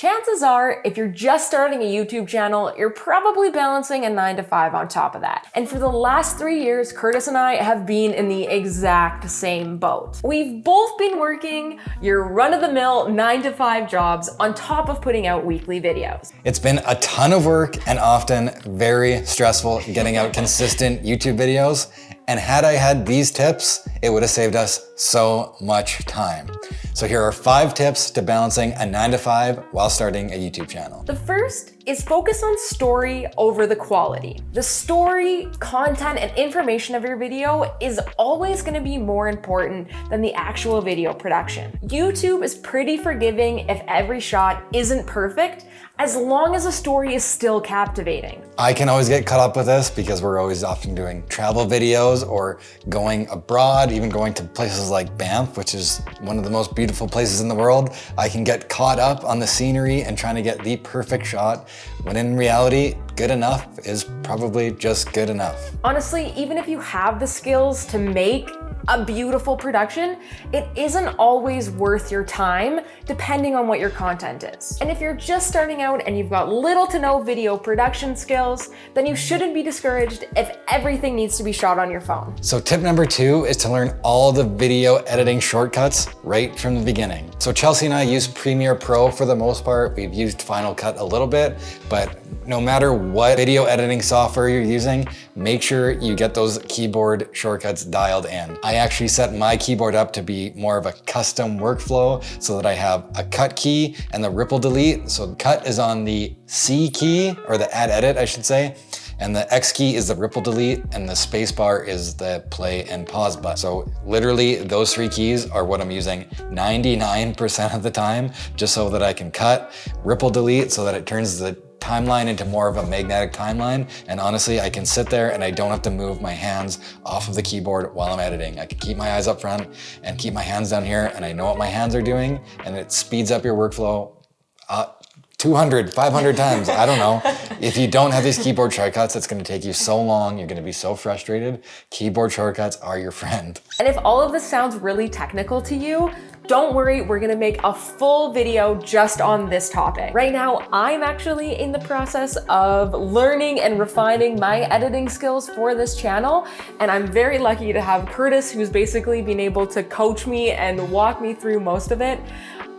Chances are, if you're just starting a YouTube channel, you're probably balancing a 9 to 5 on top of that. And for the last 3 years, Kurtis and I have been in the exact same boat. We've both been working your run-of-the-mill 9 to 5 jobs on top of putting out weekly videos. It's been a ton of work and often very stressful getting out consistent YouTube videos. And had I had these tips, it would have saved us so much time. So here are 5 tips to balancing a 9 to 5 while starting a YouTube channel. The first is focus on story over the quality. The story, content, and information of your video is always going to be more important than the actual video production. YouTube is pretty forgiving if every shot isn't perfect, as long as the story is still captivating. I can always get caught up with this because we're always often doing travel videos or going abroad, even going to places like Banff, which is one of the most beautiful places in the world. I can get caught up on the scenery and trying to get the perfect shot, when in reality, good enough is probably just good enough. Honestly, even if you have the skills to make a beautiful production, it isn't always worth your time depending on what your content is. And if you're just starting out and you've got little to no video production skills, then you shouldn't be discouraged if everything needs to be shot on your phone. So tip number 2 is to learn all the video editing shortcuts right from the beginning. So Chelsey and I use Premiere Pro for the most part. We've used Final Cut a little bit, but no matter what video editing software you're using, make sure you get those keyboard shortcuts dialed in. I actually set my keyboard up to be more of a custom workflow so that I have a cut key and the ripple delete. So cut is on the C key, or the add edit, I should say. And the X key is the ripple delete, and the space bar is the play and pause button. So literally those 3 keys are what I'm using 99% of the time, just so that I can cut, ripple delete so that it turns the timeline into more of a magnetic timeline. And honestly, I can sit there and I don't have to move my hands off of the keyboard while I'm editing. I can keep my eyes up front and keep my hands down here, and I know what my hands are doing, and it speeds up your workflow 200, 500 times, I don't know. If you don't have these keyboard shortcuts, it's gonna take you so long, you're gonna be so frustrated. Keyboard shortcuts are your friend. And if all of this sounds really technical to you, don't worry, we're gonna make a full video just on this topic. Right now, I'm actually in the process of learning and refining my editing skills for this channel, and I'm very lucky to have Kurtis, who's basically been able to coach me and walk me through most of it.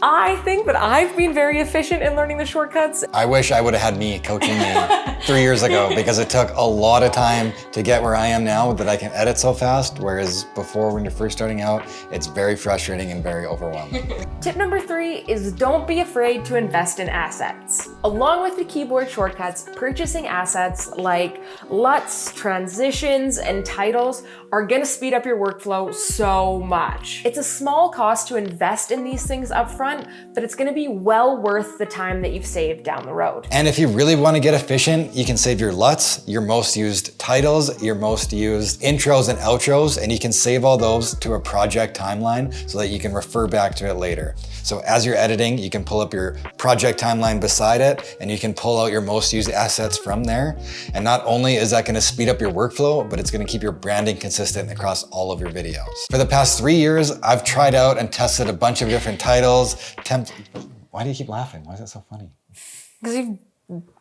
I think that I've been very efficient in learning the shortcuts. I wish I would have had me coaching me 3 years ago, because it took a lot of time to get where I am now that I can edit so fast, whereas before, when you're first starting out, it's very frustrating and very overwhelming. Tip number 3 is don't be afraid to invest in assets. Along with the keyboard shortcuts, purchasing assets like LUTs, transitions, and titles are gonna speed up your workflow so much. It's a small cost to invest in these things up front, but it's gonna be well worth the time that you've saved down the road. And if you really wanna get efficient, you can save your LUTs, your most used titles, your most used intros and outros, and you can save all those to a project timeline so that you can refer back to it later. So as you're editing, you can pull up your project timeline beside it, and you can pull out your most used assets from there. And not only is that gonna speed up your workflow, but it's gonna keep your branding consistent across all of your videos. For the past 3 years, I've tried out and tested a bunch of different titles. Why do you keep laughing? Why is that so funny? Because you've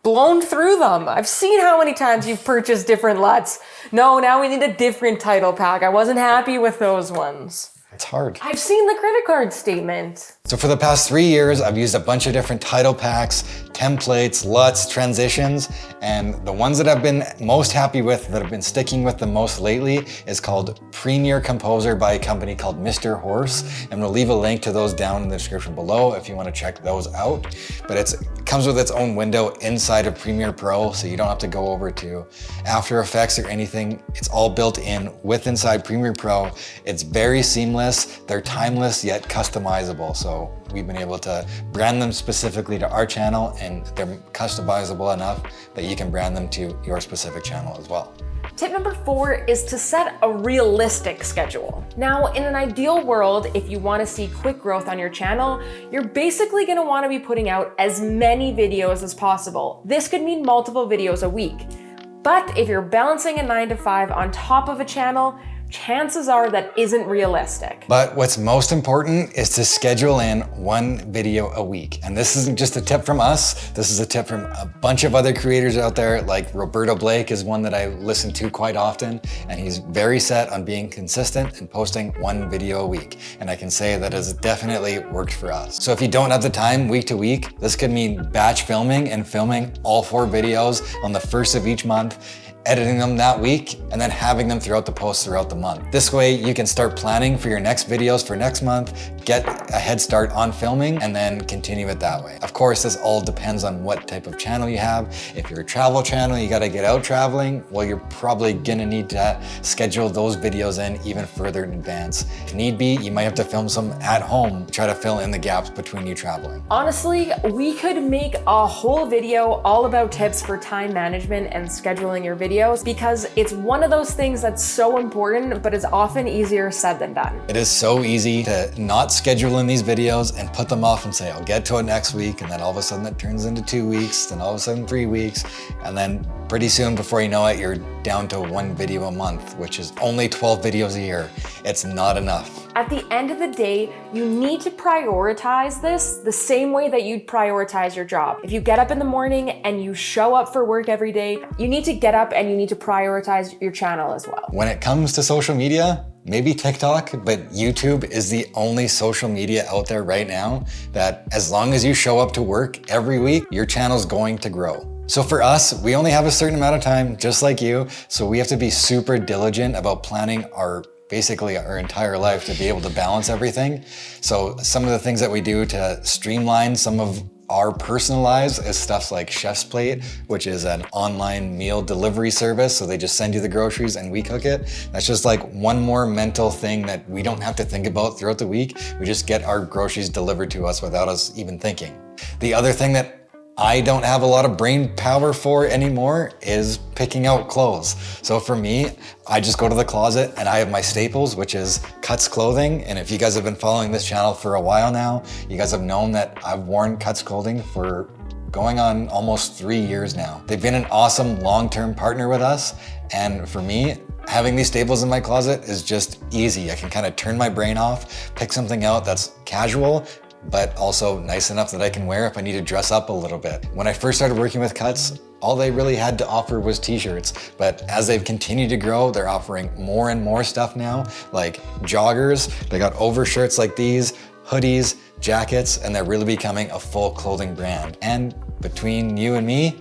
blown through them. I've seen how many times you've purchased different LUTs. No, now we need a different title pack. I wasn't happy with those ones. It's hard. I've seen the credit card statement. So for the past 3 years, I've used a bunch of different title packs, templates, LUTs, transitions, and the ones that I've been most happy with, that I've been sticking with the most lately, is called Premiere Composer by a company called Mr. Horse. And we'll leave a link to those down in the description below if you want to check those out. But it comes with its own window inside of Premiere Pro, so you don't have to go over to After Effects or anything. It's all built in with inside Premiere Pro. It's very seamless. They're timeless yet customizable. So we've been able to brand them specifically to our channel, and they're customizable enough that you can brand them to your specific channel as well. Tip number 4 is to set a realistic schedule. Now, in an ideal world, if you want to see quick growth on your channel, you're basically going to want to be putting out as many videos as possible. This could mean multiple videos a week. But if you're balancing a 9 to 5 on top of a channel, chances are that isn't realistic. But what's most important is to schedule in one video a week. And this isn't just a tip from us. This is a tip from a bunch of other creators out there, like Roberto Blake is one that I listen to quite often. And he's very set on being consistent and posting one video a week. And I can say that has definitely worked for us. So if you don't have the time week to week, this could mean batch filming and filming all 4 videos on the first of each month, editing them that week, and then having them throughout the posts throughout the month. This way you can start planning for your next videos for next month, get a head start on filming, and then continue it that way. Of course, this all depends on what type of channel you have. If you're a travel channel, you gotta get out traveling, well, you're probably gonna need to schedule those videos in even further in advance. If need be, you might have to film some at home, try to fill in the gaps between you traveling. Honestly, we could make a whole video all about tips for time management and scheduling your videos, because it's one of those things that's so important, but is often easier said than done. It is so easy to not schedule in these videos and put them off and say, I'll get to it next week. And then all of a sudden it turns into 2 weeks, then all of a sudden 3 weeks. And then pretty soon, before you know it, you're down to 1 video a month, which is only 12 videos a year. It's not enough. At the end of the day, you need to prioritize this the same way that you'd prioritize your job. If you get up in the morning and you show up for work every day, you need to get up and you need to prioritize your channel as well. When it comes to social media, maybe TikTok, but YouTube is the only social media out there right now that as long as you show up to work every week, your channel's going to grow. So for us, we only have a certain amount of time, just like you, so we have to be super diligent about planning basically our entire life to be able to balance everything. So some of the things that we do to streamline some of our personal lives is stuff like Chef's Plate, which is an online meal delivery service. So they just send you the groceries and we cook it. That's just like one more mental thing that we don't have to think about throughout the week. We just get our groceries delivered to us without us even thinking. The other thing that I don't have a lot of brain power for anymore is picking out clothes. So for me, I just go to the closet and I have my staples, which is Cuts clothing. And if you guys have been following this channel for a while now, you guys have known that I've worn Cuts clothing for going on almost 3 years now. They've been an awesome long-term partner with us. And for me, having these staples in my closet is just easy. I can kind of turn my brain off, pick something out that's casual, but also nice enough that I can wear if I need to dress up a little bit. When I first started working with Cuts, all they really had to offer was t-shirts. But as they've continued to grow, they're offering more and more stuff now, like joggers. They got overshirts like these, hoodies, jackets, and they're really becoming a full clothing brand. And between you and me,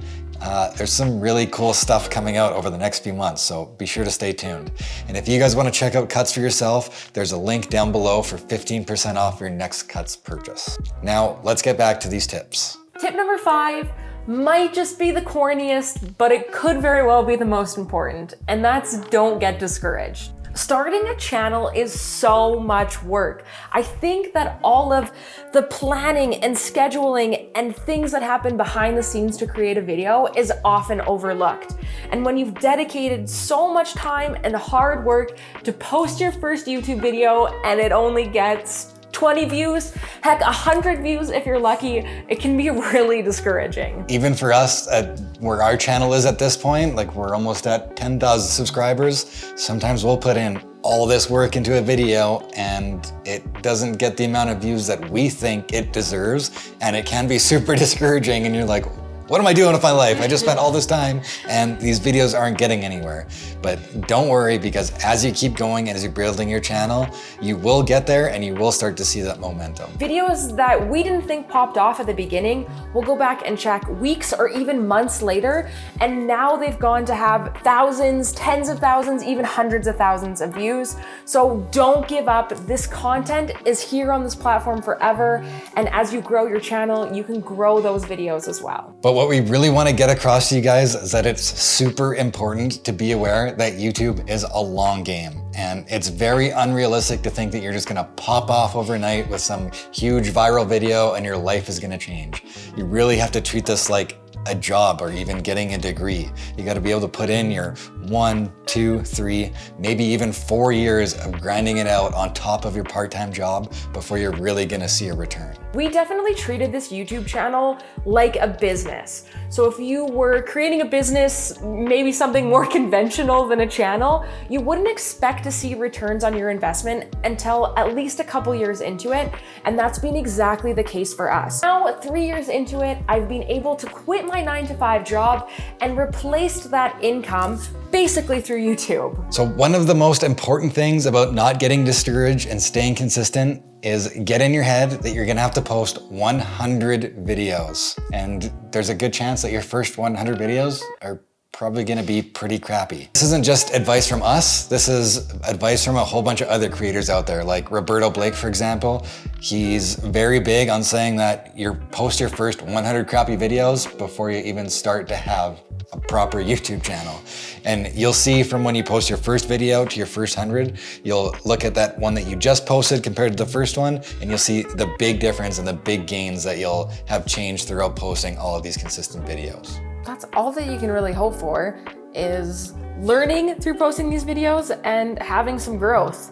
there's some really cool stuff coming out over the next few months, so be sure to stay tuned. And if you guys want to check out Cuts for yourself, there's a link down below for 15% off your next Cuts purchase. Now, let's get back to these tips. Tip number 5 might just be the corniest, but it could very well be the most important, and that's don't get discouraged. Starting a channel is so much work. I think that all of the planning and scheduling and things that happen behind the scenes to create a video is often overlooked. And when you've dedicated so much time and hard work to post your first YouTube video and it only gets 20 views, heck, 100 views if you're lucky, it can be really discouraging. Even for us, where our channel is at this point, like we're almost at 10,000 subscribers, sometimes we'll put in all this work into a video and it doesn't get the amount of views that we think it deserves, and it can be super discouraging, and you're like, what am I doing with my life? I just spent all this time and these videos aren't getting anywhere. But don't worry, because as you keep going and as you're building your channel, you will get there and you will start to see that momentum. Videos that we didn't think popped off at the beginning, we'll go back and check weeks or even months later, and now they've gone to have thousands, tens of thousands, even hundreds of thousands of views. So don't give up. This content is here on this platform forever, and as you grow your channel, you can grow those videos as well. But what we really want to get across to you guys is that it's super important to be aware that YouTube is a long game. And it's very unrealistic to think that you're just gonna pop off overnight with some huge viral video and your life is gonna change. You really have to treat this like a job or even getting a degree. You got to be able to put in your 1, 2, 3, maybe even 4 years of grinding it out on top of your part-time job before you're really gonna see a return. We definitely treated this YouTube channel like a business. So if you were creating a business, maybe something more conventional than a channel, you wouldn't expect to see returns on your investment until at least a couple years into it. And that's been exactly the case for us. Now, 3 years into it, I've been able to quit my 9-to-5 job and replaced that income basically through YouTube. So one of the most important things about not getting discouraged and staying consistent is get in your head that you're gonna have to post 100 videos. And there's a good chance that your first 100 videos are probably gonna be pretty crappy. This isn't just advice from us, this is advice from a whole bunch of other creators out there, like Roberto Blake, for example. He's very big on saying that you post your first 100 crappy videos before you even start to have a proper YouTube channel. And you'll see from when you post your first video to your first 100, you'll look at that one that you just posted compared to the first one, and you'll see the big difference and the big gains that you'll have changed throughout posting all of these consistent videos. That's all that you can really hope for, is learning through posting these videos and having some growth.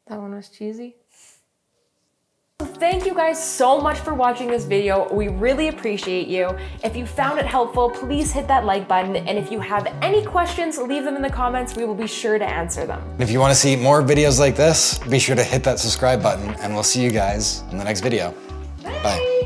That one was cheesy. Thank you guys so much for watching this video. We really appreciate you. If you found it helpful, please hit that like button. And if you have any questions, leave them in the comments. We will be sure to answer them. If you want to see more videos like this, be sure to hit that subscribe button, and we'll see you guys in the next video. Bye.